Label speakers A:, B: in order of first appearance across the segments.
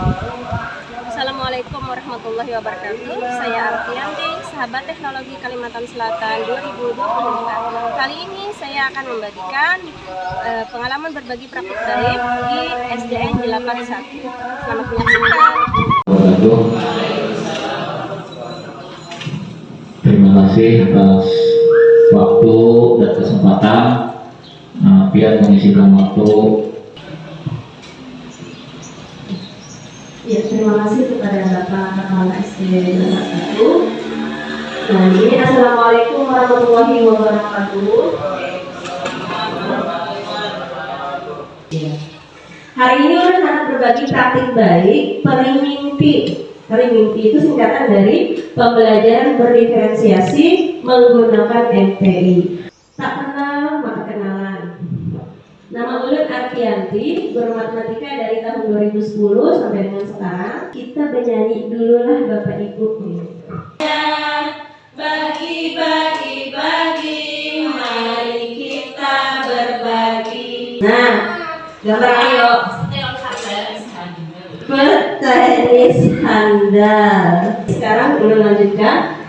A: Assalamualaikum warahmatullahi wabarakatuh. Saya Arfianti, sahabat teknologi Kalimantan Selatan 2022. Kali ini saya akan membagikan pengalaman berbagi praktik baik di SDN 81. Selamat menyaksikan.
B: Terima kasih atas waktu dan kesempatan biar mengisikan waktu.
C: Ya, terima kasih kepada Bapak Kepala SD 21. Nah, ini Assalamualaikum warahmatullahi wabarakatuh. Hari ini orang akan berbagi praktik baik peri mimpi. Peri mimpi itu singkatan dari pembelajaran berdiferensiasi menggunakan MPI. Tak kenal maka kenalan. Nama Ulun Arfianti, guru matematika dari tahun 2010 sampai dengan sekarang. Kita bernyanyi dululah Bapak Ibu. Bagi, mari kita berbagi. Nah, gambar ayo. Petenis handal. Sekarang Ulun lanjutkan.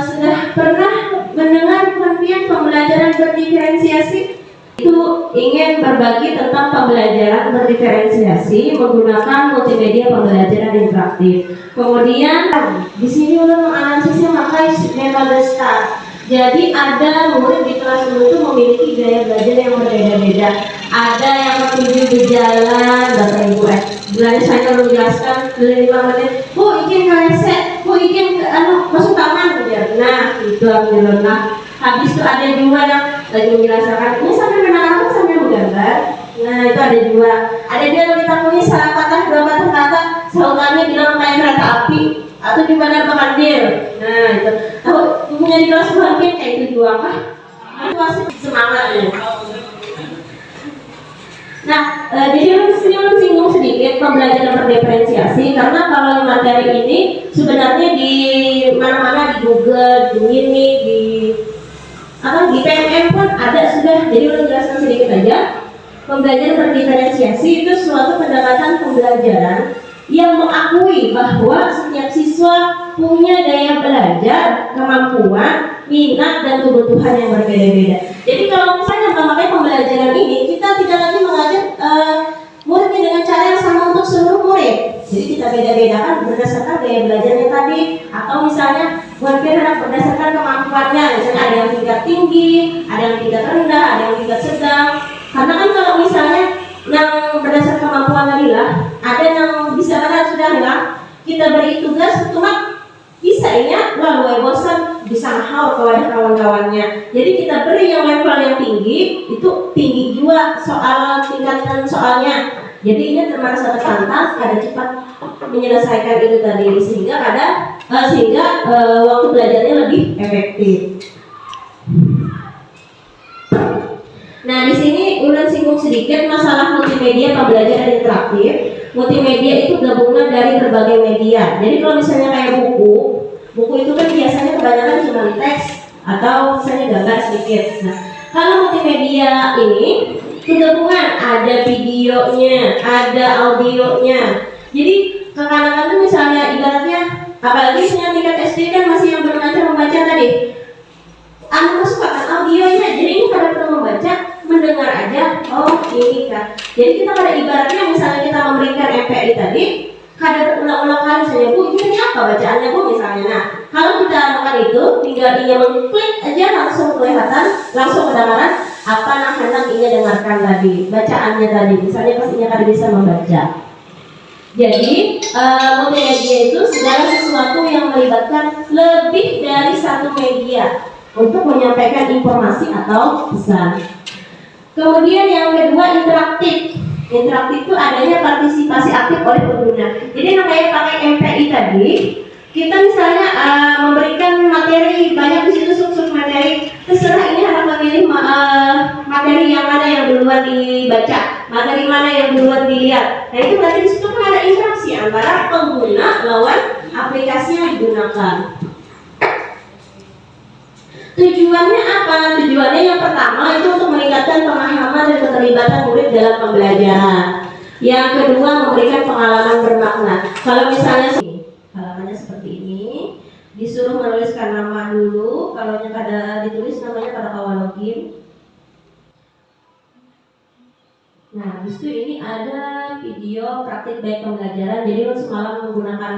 C: Sudah pernah mendengar pengertian pembelajaran berdiferensiasi? Itu ingin berbagi tentang pembelajaran berdiferensiasi menggunakan multimedia pembelajaran interaktif. Kemudian di sini udah menganalisisnya pakai metode STAR. Jadi ada murid di kelas dulu itu memiliki gaya belajar yang berbeda-beda. Ada yang memiliki berjalan, Bapak Ibu belajar saya kalau menjelaskan 5 menit. Izin kaleset, izin masuk taman gitu. Nah, itu alhamdulillah. Habis itu ada juga yang lagi menjelaskan ini sampai menangkap sampai menggambar. Nah, itu ada juga. Ada dia yang ditakuni salah patah dua patah kata, sautannya bilang kayak kereta api atau di mana pengandir. Nah, itu tahu punya di kelas mungkin kayak itu juga kah? Itu masih semangat ya. Nah, jadi sini singgung sedikit pembelajaran berdiferensiasi karena kalau materi ini sebenarnya di mana-mana di Google, di Mini, di PMM pun ada sudah. Jadi udah jelaskan sedikit aja. Pembelajaran berdiferensiasi itu suatu pendekatan pembelajaran yang mengakui bahwa setiap siswa punya daya belajar, kemampuan, minat dan kebutuhan yang berbeda-beda. Jadi kalau misalnya memakai pembelajaran ini, kita tidak lagi mengajar muridnya dengan cara yang sama untuk seluruh murid. Jadi kita beda-bedakan berdasarkan daya belajarnya tadi, atau misalnya berdasarkan kemampuannya. Misalnya ada yang tingkat tinggi, ada yang tingkat rendah, ada yang tingkat sedang. Karena kan kalau misalnya yang berdasarkan kemampuan tadi lah, ada yang bisa mana sudah lah, kita beri tugas cuma bisa ya, lalu bosan bisa mahal kepada kawan-kawannya. Jadi kita beri yang level yang tinggi, itu tinggi juga soal tingkatan soalnya. Jadi ini termasuk satu santai, ada cepat menyelesaikan itu tadi sehingga waktu belajarnya lebih efektif. Nah, di sini ulun singgung sedikit masalah multimedia pembelajaran interaktif. Multimedia itu gabungan dari berbagai media. Jadi kalau misalnya kayak buku itu kan biasanya kebanyakan cuma di teks atau misalnya gambar sedikit. Nah, kalau multimedia ini gabungan, ada videonya, ada audionya. Jadi kadang-kadang tuh misalnya ibaratnya, apalagi misalnya tingkat SD kan masih yang belajar membaca tadi. Masukkan audionya, jadi ini pada perlu membaca, mendengar aja. Oh ini kan. Jadi kita pada ibaratnya misalnya kita memberikan MPI tadi, kadang berulang-ulang kali misalnya, Bu ini apa bacaannya Bu misalnya. Nah, kalau kita lakukan itu, tinggal dia mengklik aja langsung kelihatan, langsung kedengaran apa yang hendak ia dengarkan tadi, bacaannya tadi. Misalnya pastinya kan bisa membaca. Jadi multimedia itu segala sesuatu yang melibatkan lebih dari satu media untuk menyampaikan informasi atau pesan. Kemudian yang kedua interaktif. Interaktif itu adanya partisipasi aktif oleh pengguna. Jadi namanya pakai MPI tadi, kita misalnya memberikan materi banyak di situ sub materi. Terserah ini harus memilih materi yang mana yang duluan dibaca, materi mana yang duluan dilihat. Nah itu berarti di situ kan ada interaksi antara pengguna lawan aplikasi yang digunakan. Tujuannya apa? Tujuannya yang pertama itu untuk meningkatkan pemahaman dan keterlibatan murid dalam pembelajaran. Yang kedua, memberikan pengalaman bermakna Kalau misalnya halamannya seperti ini, disuruh menuliskan nama dulu. Kalau yang ada ditulis namanya pada awal login. Nah, habis itu ini ada video praktik baik pembelajaran. Jadi semalam menggunakan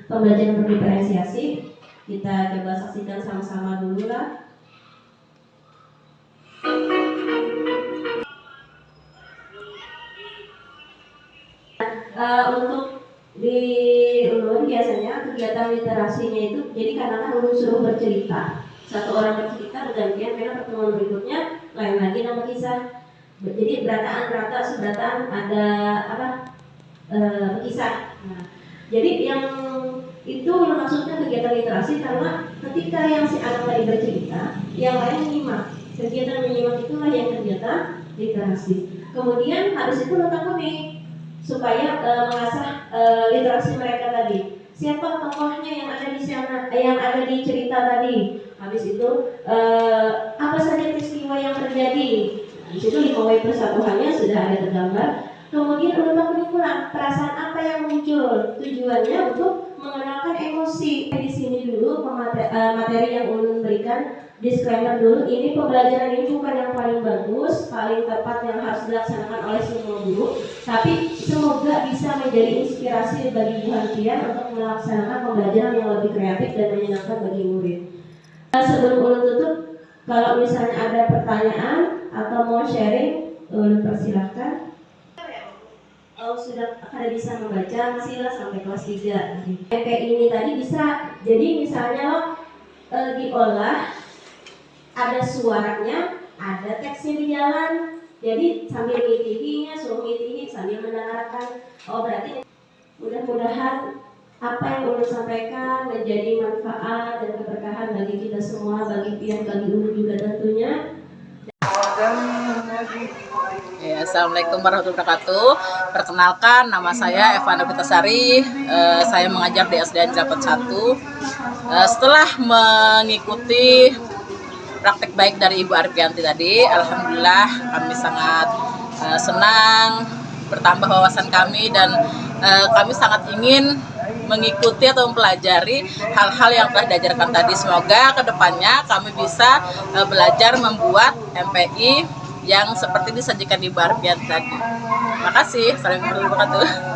C: pembelajaran berdiferensiasi. Kita coba saksikan sama-sama dulu lah. Untuk di Ulun biasanya kegiatan literasinya itu jadi kadang-kadang Ulun suruh bercerita. Satu orang bercerita bergantian, karena pertemuan berikutnya lain lagi nama kisah. Jadi berataan seberataan ada kisah. Nah, jadi yang itu maksudnya kegiatan literasi karena ketika yang si anak tadi bercerita, yang lain menyimak. Kegiatan menyimak itulah yang kegiatan literasi. Kemudian habis itu tekuni supaya mengasah literasi mereka tadi. Siapa tokohnya yang ada di sana, yang ada di cerita tadi. Habis itu apa saja peristiwa yang terjadi. Di situ 5W plus 1H-nya sudah ada tergambar. Kemudian ulang ulang perasaan apa yang muncul. Tujuannya untuk mengenalkan emosi. Di sini dulu materi yang Ulun berikan. Disclaimer dulu, ini pembelajaran ini bukan yang paling bagus, paling tepat yang harus dilaksanakan oleh semua guru. Tapi semoga bisa menjadi inspirasi bagi Bu Hantian untuk melaksanakan pembelajaran yang lebih kreatif dan menyenangkan bagi murid. Sebelum Ulun tutup, kalau misalnya ada pertanyaan atau mau sharing, Ulun persilahkan. Sudah pada bisa membaca masihlah sampai kelas 3. Kayak ini tadi bisa, jadi misalnya lo diolah, ada suaranya, ada teksnya di jalan. Jadi sambil meetingnya, suruh meeting sambil mendengarkan. Oh berarti mudah-mudahan apa yang Ulun sampaikan menjadi manfaat dan keberkahan bagi kita semua, bagi Pian, bagi Ulun juga tentunya.
D: Ya, Assalamualaikum warahmatullahi wabarakatuh. Perkenalkan, nama saya Eva Novitasari. Saya mengajar di SD 81. Setelah mengikuti praktek baik dari Ibu Arpianti tadi, alhamdulillah kami sangat senang, bertambah wawasan kami, dan kami sangat ingin mengikuti atau mempelajari hal-hal yang telah diajarkan tadi. Semoga kedepannya kami bisa belajar membuat MPI yang seperti disajikan di Ibu Arpianti tadi. Terima kasih. Assalamualaikum warahmatullahi wabarakatuh.